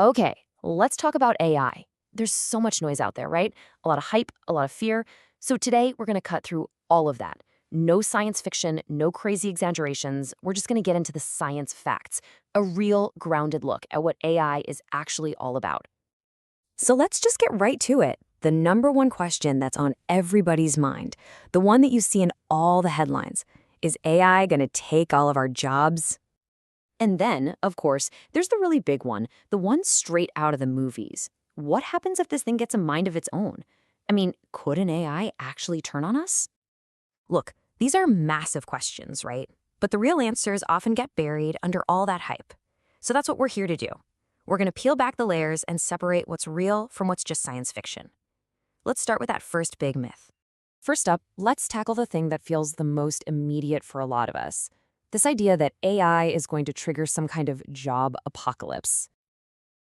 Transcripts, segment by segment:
Okay, let's talk about AI. There's so much noise out there, right? A lot of hype, a lot of fear. So today we're going to cut through all of that. No science fiction, no crazy exaggerations. We're just going to get into the science facts, a real grounded look at what AI is actually all about. So let's just get right to it. The number one question that's on everybody's mind, the one that you see in all the headlines, is AI going to take all of our jobs? And then, of course, there's the really big one, the one straight out of the movies. What happens if this thing gets a mind of its own? I mean, could an AI actually turn on us? Look, these are massive questions, right? But the real answers often get buried under all that hype. So that's what we're here to do. We're going to peel back the layers and separate what's real from what's just science fiction. Let's start with that first big myth. First up, let's tackle the thing that feels the most immediate for a lot of us. This idea that AI is going to trigger some kind of job apocalypse.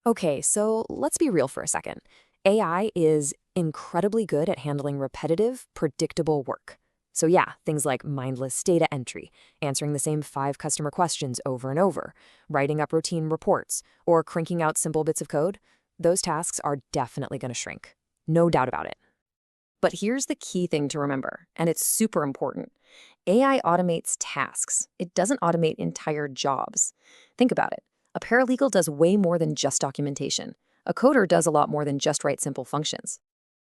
Okay, so let's be real for a second. AI is incredibly good at handling repetitive, predictable work. So yeah, things like mindless data entry, answering the same 5 customer questions over and over, writing up routine reports, or cranking out simple bits of code, those tasks are definitely going to shrink. No doubt about it. But here's the key thing to remember, and it's super important. AI automates tasks. It doesn't automate entire jobs. Think about it. A paralegal does way more than just documentation. A coder does a lot more than just write simple functions.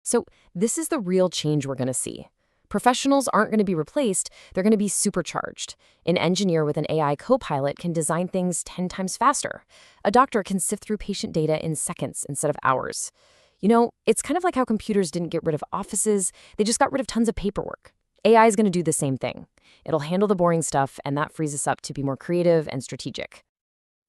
So this is the real change we're going to see. Professionals aren't going to be replaced, they're going to be supercharged. An engineer with an AI copilot can design things 10 times faster. A doctor can sift through patient data in seconds instead of hours. You know, it's kind of like how computers didn't get rid of offices, they just got rid of tons of paperwork. AI is going to do the same thing. It'll handle the boring stuff, and that frees us up to be more creative and strategic.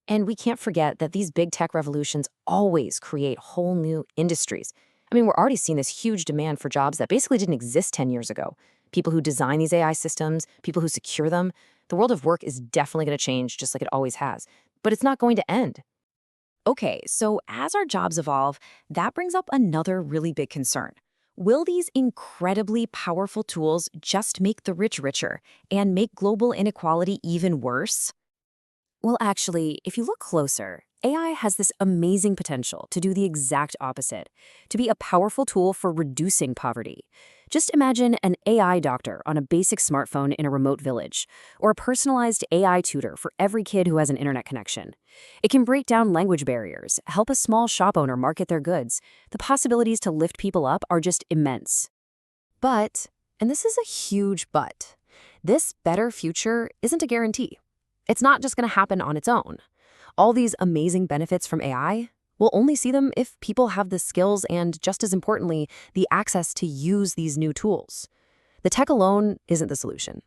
And we can't forget that these big tech revolutions always create whole new industries. I mean, we're already seeing this huge demand for jobs that basically didn't exist 10 years ago. People who design these AI systems, people who secure them. The world of work is definitely going to change just like it always has. But it's not going to end. Okay, so as our jobs evolve, that brings up another really big concern. Will these incredibly powerful tools just make the rich richer and make global inequality even worse? Well, actually, if you look closer, AI has this amazing potential to do the exact opposite, to be a powerful tool for reducing poverty. Just imagine an AI doctor on a basic smartphone in a remote village, or a personalized AI tutor for every kid who has an internet connection. It can break down language barriers, help a small shop owner market their goods. The possibilities to lift people up are just immense. But, and this is a huge but, this better future isn't a guarantee. It's not just going to happen on its own. All these amazing benefits from AI, we'll only see them if people have the skills and, just as importantly, the access to use these new tools. The tech alone isn't the solution.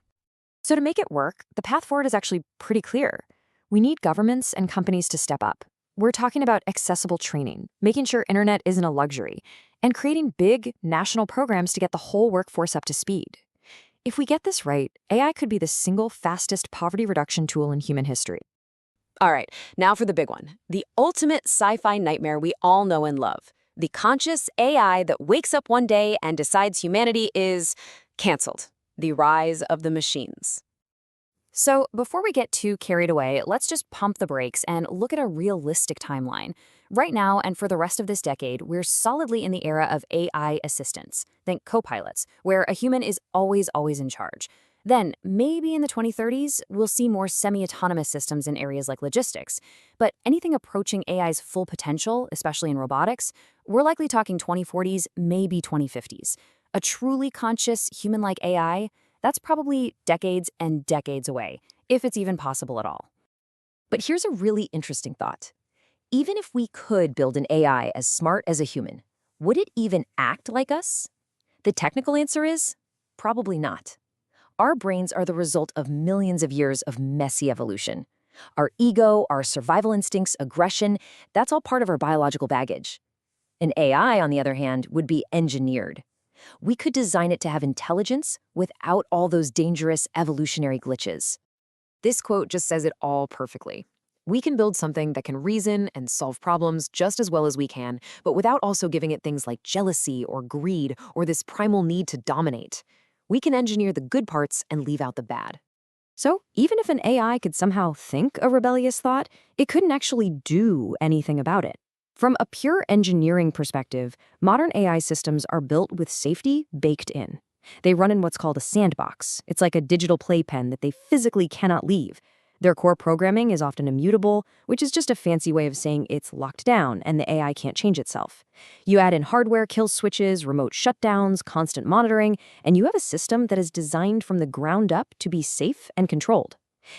So to make it work, the path forward is actually pretty clear. We need governments and companies to step up. We're talking about accessible training, making sure internet isn't a luxury, and creating big national programs to get the whole workforce up to speed. If we get this right, AI could be the single fastest poverty reduction tool in human history. All right, now for the big one, the ultimate sci-fi nightmare we all know and love. The conscious AI that wakes up one day and decides humanity is canceled. The rise of the machines. So before we get too carried away, let's just pump the brakes and look at a realistic timeline. Right now, and for the rest of this decade, we're solidly in the era of AI assistants. Think copilots, where a human is always in charge. Then, maybe in the 2030s, we'll see more semi-autonomous systems in areas like logistics. But anything approaching AI's full potential, especially in robotics, we're likely talking 2040s, maybe 2050s. A truly conscious, human-like AI, that's probably decades and decades away, if it's even possible at all. But here's a really interesting thought. Even if we could build an AI as smart as a human, would it even act like us? The technical answer is probably not. Our brains are the result of millions of years of messy evolution. Our ego, our survival instincts, aggression, that's all part of our biological baggage. An AI, on the other hand, would be engineered. We could design it to have intelligence without all those dangerous evolutionary glitches. This quote just says it all perfectly. We can build something that can reason and solve problems just as well as we can, but without also giving it things like jealousy or greed or this primal need to dominate. We can engineer the good parts and leave out the bad. So even if an AI could somehow think a rebellious thought, it couldn't actually do anything about it. From a pure engineering perspective, modern AI systems are built with safety baked in. They run in what's called a sandbox. It's like a digital playpen that they physically cannot leave. Their core programming is often immutable, which is just a fancy way of saying it's locked down and the AI can't change itself. You add in hardware kill switches, remote shutdowns, constant monitoring, and you have a system that is designed from the ground up to be safe and controlled.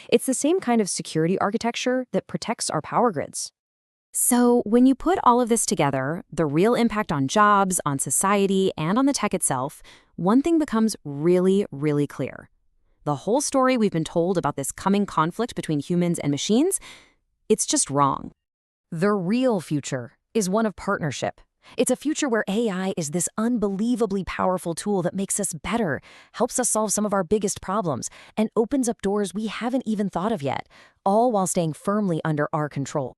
It's the same kind of security architecture that protects our power grids. So, when you put all of this together, the real impact on jobs, on society, and on the tech itself, one thing becomes really, really clear. The whole story we've been told about this coming conflict between humans and machines, it's just wrong. The real future is one of partnership. It's a future where AI is this unbelievably powerful tool that makes us better, helps us solve some of our biggest problems, and opens up doors we haven't even thought of yet, all while staying firmly under our control.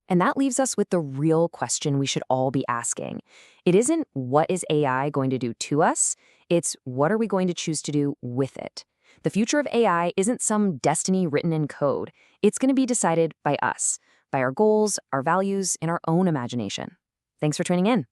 And that leaves us with the real question we should all be asking. It isn't what is AI going to do to us, it's what are we going to choose to do with it. The future of AI isn't some destiny written in code. It's going to be decided by us, by our goals, our values, and our own imagination. Thanks for tuning in.